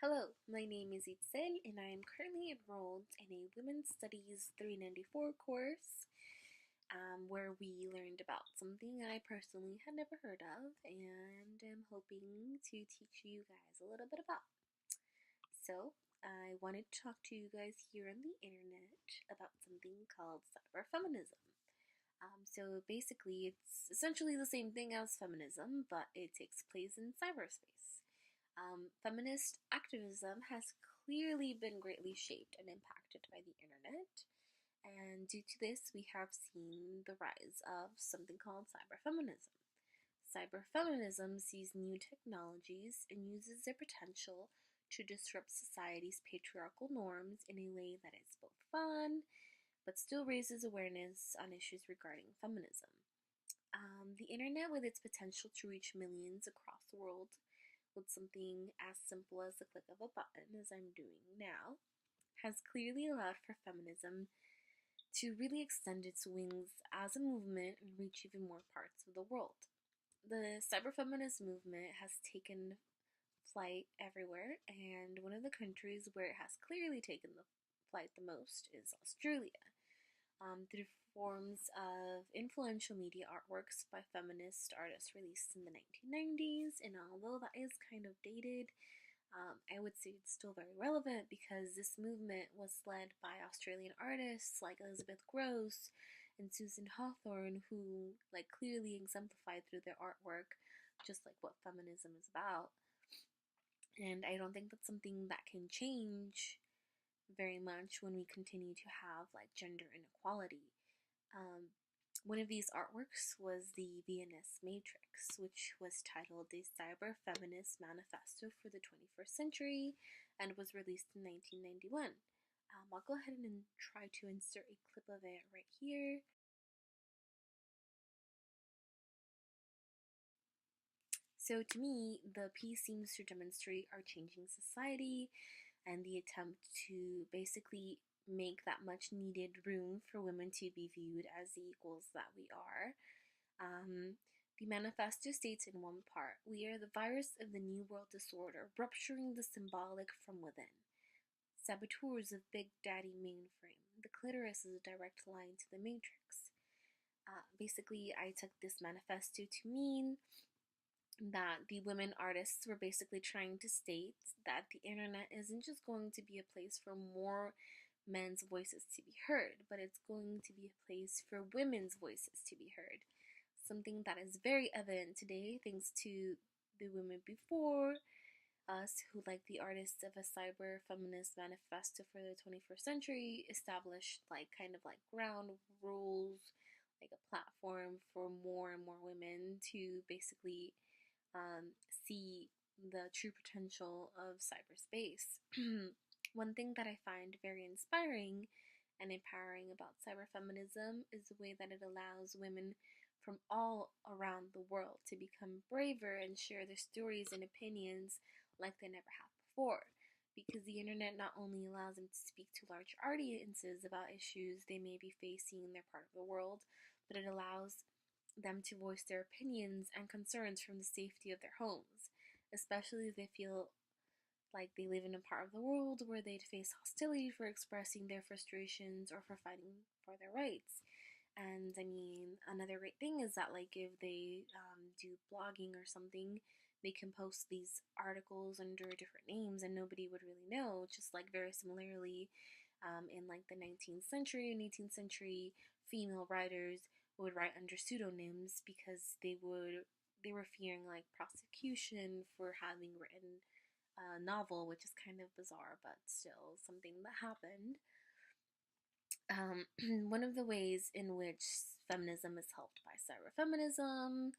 Hello, my name is Itzel and I am currently enrolled in a Women's Studies 394 course where we learned about something I personally had never heard of and am hoping to teach you guys a little bit about. So, I wanted to talk to you guys here on the internet about something called cyberfeminism. So basically, it's essentially the same thing as feminism, but it takes place in cyberspace. Feminist activism has clearly been greatly shaped and impacted by the internet, and due to this, we have seen the rise of something called cyberfeminism. Cyberfeminism sees new technologies and uses their potential to disrupt society's patriarchal norms in a way that is both fun but still raises awareness on issues regarding feminism. The internet, with its potential to reach millions across the world with something as simple as the click of a button, as I'm doing now, has clearly allowed for feminism to really extend its wings as a movement and reach even more parts of the world. The cyberfeminist movement has taken flight everywhere, and one of the countries where it has clearly taken the flight the most is Australia. Through forms of influential media artworks by feminist artists released in the 1990s, and although that is kind of dated, I would say it's still very relevant because this movement was led by Australian artists like Elizabeth Gross and Susan Hawthorne, who clearly exemplified through their artwork just like what feminism is about. And I don't think that's something that can change very much when we continue to have gender inequality. Um, One of these artworks was the VNS Matrix, which was titled The Cyber Feminist Manifesto for the 21st Century and was released in 1991. I'll go ahead and try to insert a clip of it right here. So to me, the piece seems to demonstrate our changing society and the attempt to basically make that much needed room for women to be viewed as the equals that we are. The manifesto states in one part, "We are the virus of the New World disorder, rupturing the symbolic from within. Saboteurs of Big Daddy mainframe. The clitoris is a direct line to the matrix." Basically, I took this manifesto to mean that the women artists were basically trying to state that the internet isn't just going to be a place for more men's voices to be heard, but it's going to be a place for women's voices to be heard. Something that is very evident today thanks to the women before us who, like the artists of a cyber feminist manifesto for the 21st century, established ground rules, like a platform for more and more women to basically see the true potential of cyberspace. One thing that I find very inspiring and empowering about cyberfeminism is the way that it allows women from all around the world to become braver and share their stories and opinions like they never have before. Because the internet not only allows them to speak to large audiences about issues they may be facing in their part of the world, but it allows them to voice their opinions and concerns from the safety of their homes, especially if they feel like they live in a part of the world where they'd face hostility for expressing their frustrations or for fighting for their rights. And I mean, another great thing is that if they do blogging or something, they can post these articles under different names and nobody would really know, just very similarly in the 19th century and 18th century, female writers would write under pseudonyms because they were fearing prosecution for having written a novel, which is kind of bizarre, but still something that happened. One of the ways in which feminism is helped by cyberfeminism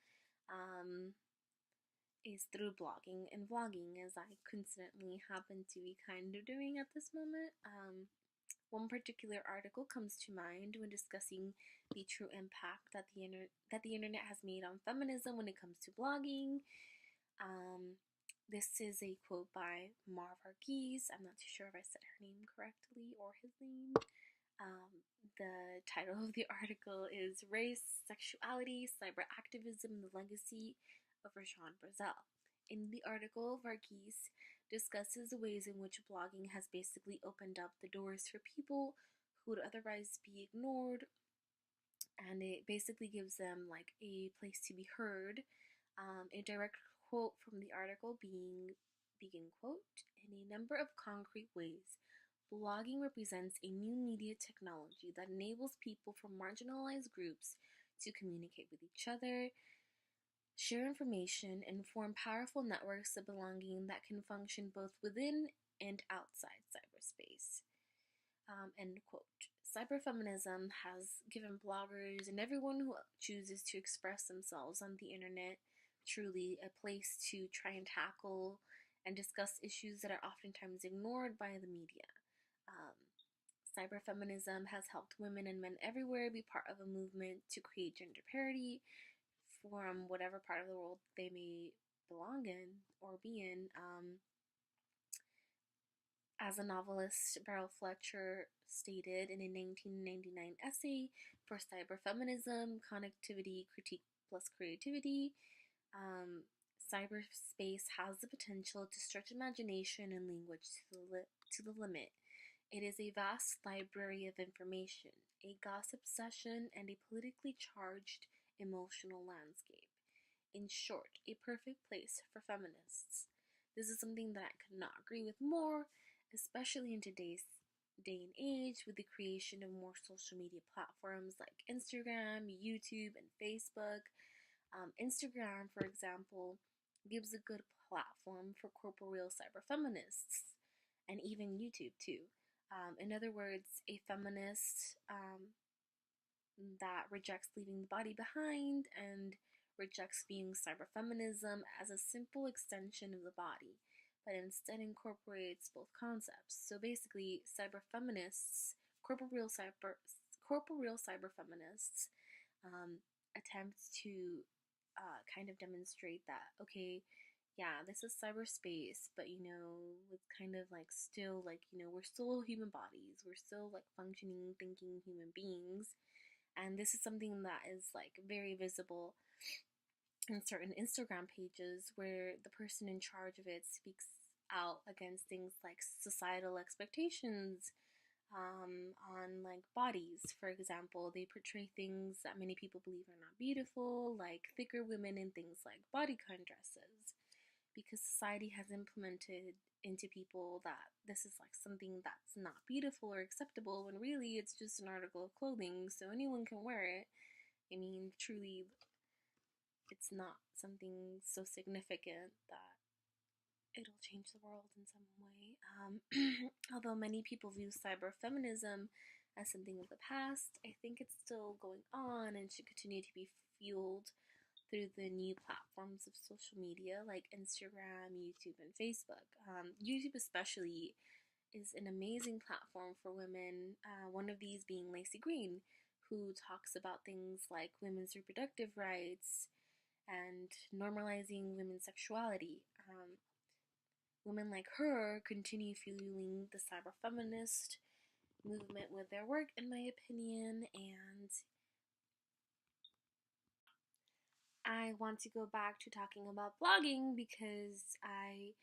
is through blogging and vlogging, as I coincidentally happen to be kind of doing at this moment. One particular article comes to mind when discussing the true impact that the internet has made on feminism when it comes to blogging. This is a quote by Marv Argees. I'm not too sure if I said her name correctly or his name. The title of the article is "Race, Sexuality, Cyber Activism, and the Legacy of Rashawn Brazel." In the article, Varghese discusses the ways in which blogging has basically opened up the doors for people who would otherwise be ignored, and it basically gives them like a place to be heard. A direct quote from the article begin quote, in a number of concrete ways, blogging represents a new media technology that enables people from marginalized groups to communicate with each other, share information, and form powerful networks of belonging that can function both within and outside cyberspace. End quote. Cyberfeminism has given bloggers and everyone who chooses to express themselves on the internet truly a place to try and tackle and discuss issues that are oftentimes ignored by the media. Um, Cyberfeminism has helped women and men everywhere be part of a movement to create gender parity from whatever part of the world they may belong in or be in. As a novelist, Beryl Fletcher stated in a 1999 essay for Cyberfeminism, Connectivity, Critique plus Creativity, cyberspace has the potential to stretch imagination and language to the limit. It is a vast library of information, a gossip session, and a politically charged emotional landscape. In short, a perfect place for feminists. This is something that I could not agree with more, especially in today's day and age with the creation of more social media platforms like Instagram, YouTube, and Facebook. Instagram, for example, gives a good platform for corporeal cyberfeminists, and even YouTube too. In other words, a feminist that rejects leaving the body behind and rejects viewing cyberfeminism as a simple extension of the body, but instead incorporates both concepts. So basically, cyberfeminists, corporeal cyberfeminists, attempt to kind of demonstrate that, okay, yeah, this is cyberspace, but it's kind of like still like, we're still human bodies, we're still like functioning, thinking human beings. And this is something that is like very visible in certain Instagram pages where the person in charge of it speaks out against things like societal expectations on like bodies. For example, they portray things that many people believe are not beautiful, like thicker women in things like bodycon dresses, because society has implemented into people that this is like something that's not beautiful or acceptable, when really it's just an article of clothing, so anyone can wear it. I mean, truly, it's not something so significant that it'll change the world in some way. Although many people view cyberfeminism as something of the past, I think it's still going on and should continue to be fueled through the new platforms of social media like Instagram, YouTube, and Facebook. YouTube especially is an amazing platform for women, one of these being Lacey Green, who talks about things like women's reproductive rights and normalizing women's sexuality. Women like her continue fueling the cyberfeminist movement with their work, in my opinion, and I want to go back to talking about blogging because I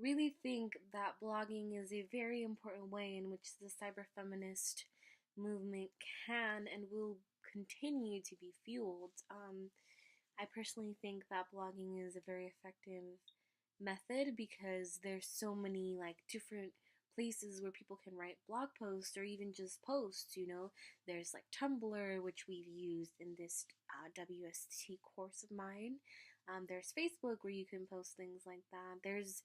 really think that blogging is a very important way in which the cyberfeminist movement can and will continue to be fueled. I personally think that blogging is a very effective method because there's so many like different places where people can write blog posts or even just posts. There's like Tumblr, which we've used in this WST course of mine. There's Facebook, where you can post things like that. There's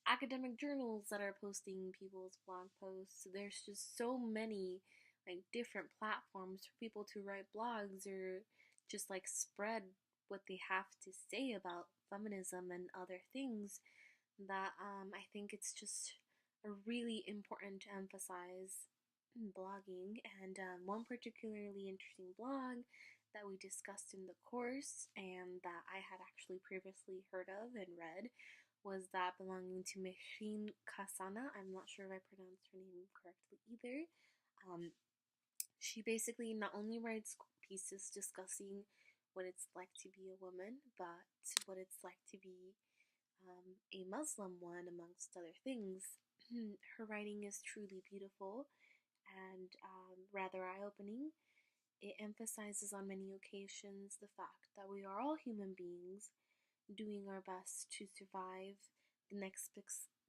academic journals that are posting people's blog posts. There's just so many like different platforms for people to write blogs or just like spread what they have to say about feminism and other things, that I think it's just really important to emphasize in blogging. And one particularly interesting blog that we discussed in the course and that I had actually previously heard of and read was that belonging to Mechin Kasana. I'm not sure if I pronounced her name correctly either. She basically not only writes pieces discussing what it's like to be a woman, but what it's like to be a Muslim one, amongst other things. Her writing is truly beautiful and rather eye opening. It emphasizes on many occasions the fact that we are all human beings doing our best to survive the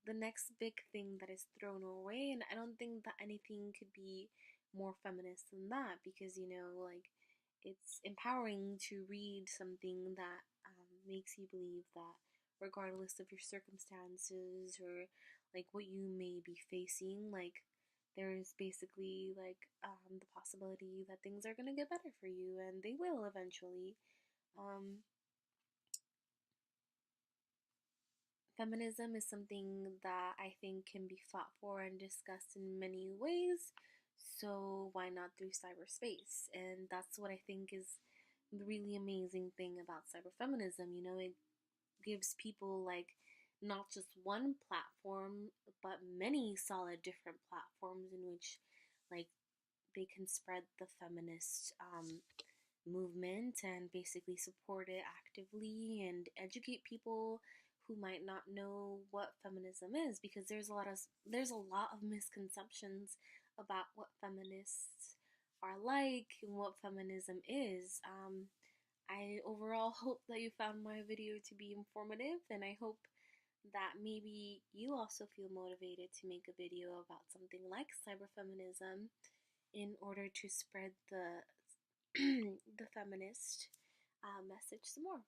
the next big thing that is thrown our way. And I don't think that anything could be more feminist than that, because like, it's empowering to read something that makes you believe that regardless of your circumstances or like what you may be facing, like there is basically like the possibility that things are gonna get better for you, and they will eventually. um, Feminism is something that I think can be fought for and discussed in many ways. So why not through cyberspace? And that's what I think is the really amazing thing about cyberfeminism. It gives people like not just one platform, but many solid different platforms in which like they can spread the feminist movement and basically support it actively and educate people who might not know what feminism is, because there's a lot of misconceptions about what feminists are like and what feminism is. I overall hope that you found my video to be informative, and I hope that maybe you also feel motivated to make a video about something like cyberfeminism in order to spread the the feminist message some more.